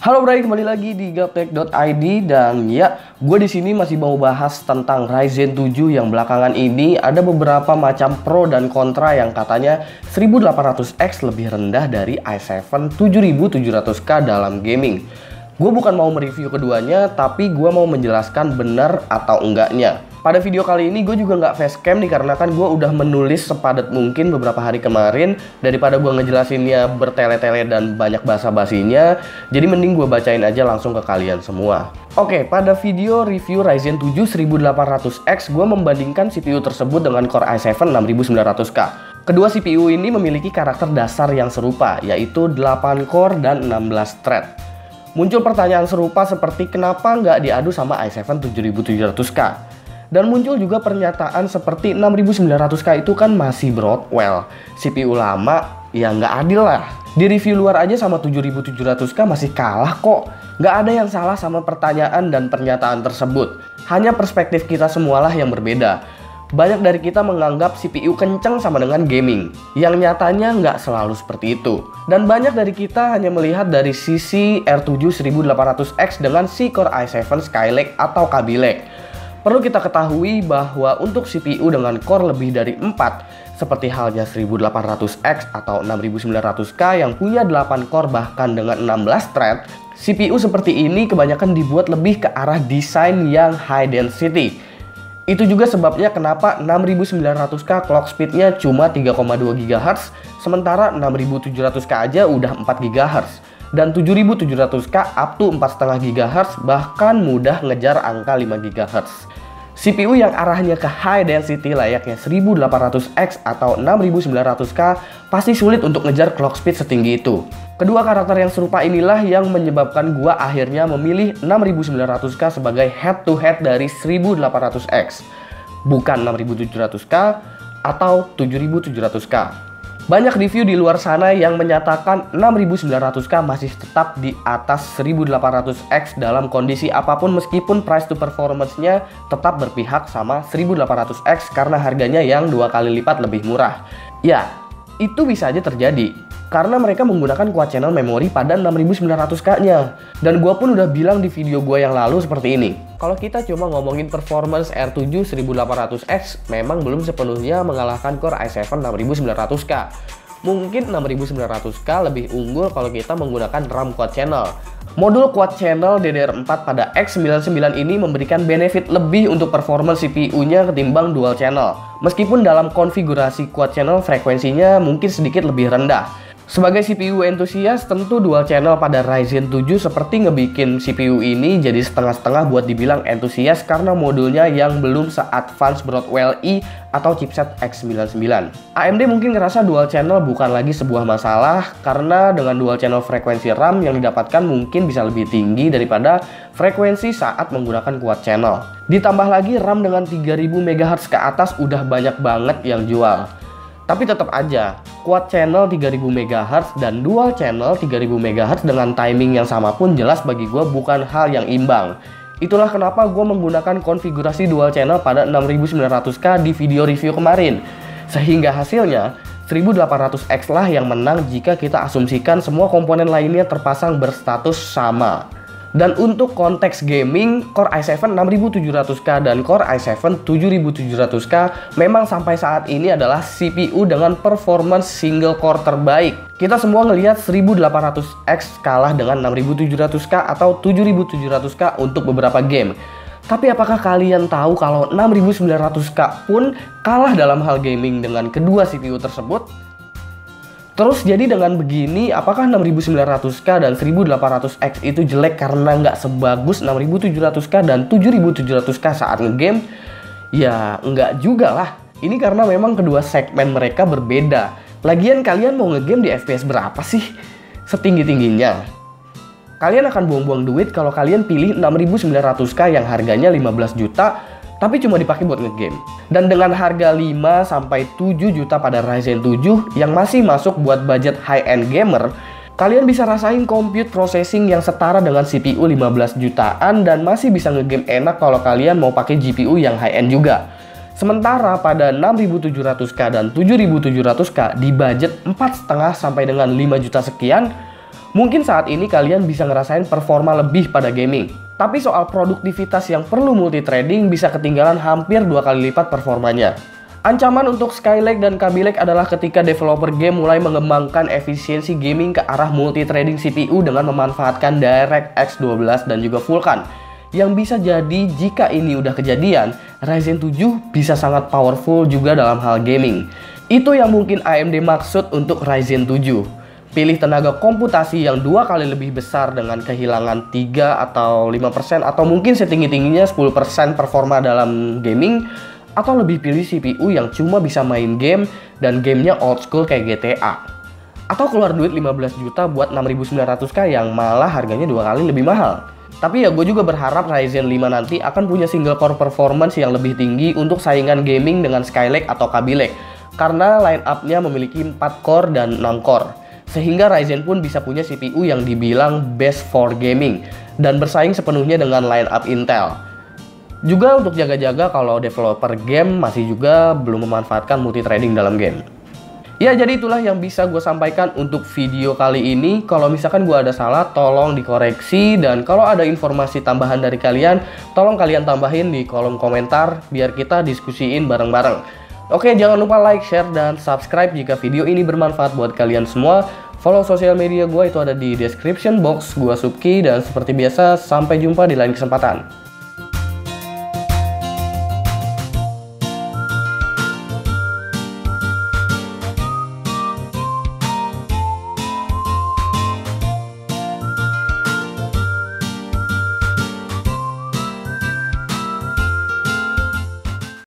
Halo Bray, kembali lagi di gaptek.id dan ya, gue di sini masih mau bahas tentang Ryzen 7 yang belakangan ini ada beberapa macam pro dan kontra yang katanya 1800X lebih rendah dari i7 7700K dalam gaming. Gue bukan mau mereview keduanya, tapi gue mau menjelaskan benar atau enggaknya. Pada video kali ini gue juga nggak facecam dikarenakan gue udah menulis sepadat mungkin beberapa hari kemarin. Daripada gue ngejelasinnya bertele-tele dan banyak basa-basinya, jadi mending gue bacain aja langsung ke kalian semua. Oke, pada video review Ryzen 7 1800X gue membandingkan CPU tersebut dengan Core i7 6900K. Kedua CPU ini memiliki karakter dasar yang serupa, yaitu 8 core dan 16 thread. Muncul pertanyaan serupa seperti kenapa nggak diadu sama i7 7700K. Dan muncul juga pernyataan seperti 6900K itu kan masih Broadwell, CPU lama, ya nggak adil lah. Di review luar aja sama 7700K masih kalah kok. Nggak ada yang salah sama pertanyaan dan pernyataan tersebut. Hanya perspektif kita semualah yang berbeda. Banyak dari kita menganggap CPU kencang sama dengan gaming, yang nyatanya nggak selalu seperti itu. Dan banyak dari kita hanya melihat dari sisi R7 1800X dengan si Core i7 Skylake atau Kaby Lake. Perlu kita ketahui bahwa untuk CPU dengan core lebih dari 4, seperti halnya 1800X atau 6900K yang punya 8 core bahkan dengan 16 thread, CPU seperti ini kebanyakan dibuat lebih ke arah desain yang high density. Itu juga sebabnya kenapa 6900K clock speednya cuma 3,2 GHz, sementara 6700K aja udah 4 GHz. Dan 7700K up to 4,5 GHz bahkan mudah ngejar angka 5 GHz. CPU yang arahnya ke high density layaknya 1800X atau 6900K pasti sulit untuk ngejar clock speed setinggi itu. Kedua karakter yang serupa inilah yang menyebabkan gua akhirnya memilih 6900K sebagai head to head dari 1800X, bukan 6700K atau 7700K. Banyak review di luar sana yang menyatakan 6900K masih tetap di atas 1800X dalam kondisi apapun meskipun price to performance-nya tetap berpihak sama 1800X karena harganya yang 2 kali lipat lebih murah. Ya, itu bisa aja terjadi karena mereka menggunakan quad channel memori pada 6900K-nya. Dan gua pun udah bilang di video gua yang lalu seperti ini. Kalau kita cuma ngomongin performance R7 1800X memang belum sepenuhnya mengalahkan Core i7 6900K. Mungkin 6900K lebih unggul kalau kita menggunakan RAM quad channel. Modul quad channel DDR4 pada X99 ini memberikan benefit lebih untuk performance CPU-nya ketimbang dual channel. Meskipun dalam konfigurasi quad channel frekuensinya mungkin sedikit lebih rendah. Sebagai CPU entusias, tentu dual channel pada Ryzen 7 seperti ngebikin CPU ini jadi setengah-setengah buat dibilang entusias karena modulnya yang belum se-advance Broadwell E atau chipset X99. AMD mungkin ngerasa dual channel bukan lagi sebuah masalah karena dengan dual channel frekuensi RAM yang didapatkan mungkin bisa lebih tinggi daripada frekuensi saat menggunakan quad channel. Ditambah lagi RAM dengan 3000 MHz ke atas udah banyak banget yang jual. Tapi tetap aja, quad channel 3000 MHz dan dual channel 3000 MHz dengan timing yang sama pun jelas bagi gue bukan hal yang imbang. Itulah kenapa gue menggunakan konfigurasi dual channel pada 6900K di video review kemarin. Sehingga hasilnya 1800X lah yang menang jika kita asumsikan semua komponen lainnya terpasang berstatus sama. Dan untuk konteks gaming, Core i7 6700K dan Core i7 7700K memang sampai saat ini adalah CPU dengan performance single core terbaik. Kita semua ngelihat 1800X kalah dengan 6700K atau 7700K untuk beberapa game. Tapi apakah kalian tahu kalau 6900K pun kalah dalam hal gaming dengan kedua CPU tersebut? Terus jadi dengan begini, apakah 6900K dan 1800X itu jelek karena nggak sebagus 6700K dan 7700K saat ngegame? Ya nggak juga lah. Ini karena memang kedua segmen mereka berbeda. Lagian kalian mau ngegame di FPS berapa sih? Setinggi-tingginya. Kalian akan buang-buang duit kalau kalian pilih 6900K yang harganya 15 juta tapi cuma dipakai buat ngegame. Dan dengan harga 5-7 juta pada Ryzen 7 yang masih masuk buat budget high-end gamer, kalian bisa rasain compute processing yang setara dengan CPU 15 jutaan dan masih bisa ngegame enak kalau kalian mau pakai GPU yang high-end juga. Sementara pada 6700K dan 7700K di budget 4,5 sampai dengan 5 juta sekian, Mungkin saat ini kalian bisa ngerasain performa lebih pada gaming. Tapi soal produktivitas yang perlu multithreading bisa ketinggalan hampir 2 kali lipat performanya. Ancaman untuk Skylake dan Kaby Lake adalah ketika developer game mulai mengembangkan efisiensi gaming ke arah multithreading CPU dengan memanfaatkan DirectX 12 dan juga Vulkan. Yang bisa jadi jika ini udah kejadian, Ryzen 7 bisa sangat powerful juga dalam hal gaming. Itu yang mungkin AMD maksud untuk Ryzen 7. Pilih tenaga komputasi yang 2 kali lebih besar dengan kehilangan 3 atau 5% atau mungkin setinggi-tingginya 10% performa dalam gaming, atau lebih pilih CPU yang cuma bisa main game dan gamenya old school kayak GTA. Atau keluar duit 15 juta buat 6900K yang malah harganya 2 kali lebih mahal. Tapi ya gue juga berharap Ryzen 5 nanti akan punya single core performance yang lebih tinggi untuk saingan gaming dengan Skylake atau Kaby Lake. Karena line up-nya memiliki 4 core dan 6 core. Sehingga Ryzen pun bisa punya CPU yang dibilang best for gaming dan bersaing sepenuhnya dengan line up Intel. Juga untuk jaga-jaga kalau developer game masih juga belum memanfaatkan multithreading dalam game. Ya, jadi itulah yang bisa gue sampaikan untuk video kali ini. Kalau misalkan gue ada salah, tolong dikoreksi. Dan kalau ada informasi tambahan dari kalian, tolong kalian tambahin di kolom komentar biar kita diskusiin bareng-bareng. Oke, jangan lupa like, share, dan subscribe jika video ini bermanfaat buat kalian semua. Follow sosial media gue, itu ada di description box. Gue Subki, dan seperti biasa, sampai jumpa di lain kesempatan.